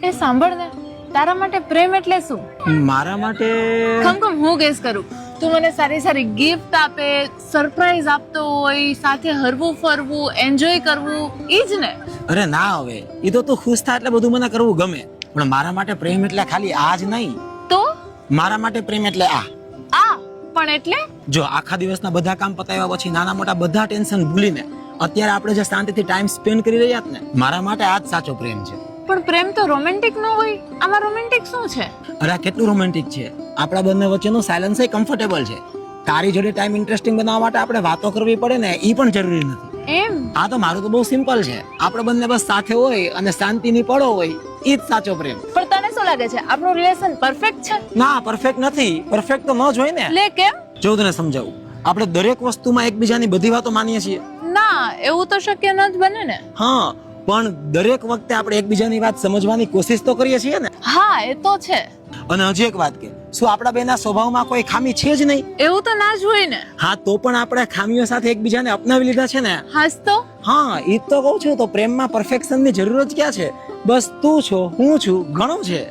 એ સાંભળ ને, તારા માટે પ્રેમ એટલે શું? મારા માટે ખમખમ હું ગેસ કરું. તું મને સારી સારી ગિફ્ટ આપે, સરપ્રાઈઝ આપતો હોય, સાથે હરવું ફરવું, એન્જોય કરવું, ઈ જ ને? અરે ના, હવે એ તો તું ખુશ થાય એટલે બધું મને કરવું ગમે, પણ મારા માટે પ્રેમ એટલે ખાલી આ જ નહીં. તો મારા માટે પ્રેમ એટલે આ. પણ એટલે જો આખા દિવસના બધા કામ પતાવ્યા પછી નાના મોટા બધા ટેન્શન ભૂલીને અત્યારે આપણે જે શાંતિથી ટાઈમ સ્પેન્ડ કરી રહ્યા ને, મારા માટે આ જ સાચો પ્રેમ છે. પણ પ્રેમ તો રોમેન્ટિક ન હોય. આમાં રોમેન્ટિક શું છે? અરે આ કેટલું રોમેન્ટિક છે. આપણા બંને વચ્ચેનું સાયલન્સ એ કમ્ફર્ટેબલ છે. તારી જોડે ટાઈમ ઇન્ટરેસ્ટિંગ બનાવવા માટે આપણે વાતો કરવી પડે ને, એ પણ જરૂરી નથી. એમ? આ તો મારું તો બહુ સિમ્પલ છે. આપણે બંને બસ સાથે હોય અને શાંતિની પડો હોય, એ જ સાચો પ્રેમ. પણ તને શું લાગે છે આપણું રિલેશન પરફેક્ટ છે? ના, પરફેક્ટ નથી. પરફેક્ટ તો ન જ હોય ને. લે કેમ? જો તને સમજાવું, આપણે દરેક વસ્તુમાં એકબીજાની બધી વાતો માનીએ છીએ. ના, એવું તો શક્ય ન જ બને ને. હા, પણ દરેક વખતે આપણે એકબીજાની વાત સમજવાની કોશિશ તો કરીએ છીએ ને. હા, એ તો છે. અને હજી એક વાત કે, શું આપણા બેના સ્વભાવમાં કોઈ ખામી છે જ નહીં? એવું તો ના જ હોય ને. હા, તો પણ આપણે ખામીઓ સાથે એકબીજાને અપનાવી લીધા છે ને. હાસ તો. હા, એ જ તો કહું છું. તો પ્રેમમાં પરફેક્શનની જરૂર જ ક્યાં છે? બસ તું છો, હું છું, ઘણું છે.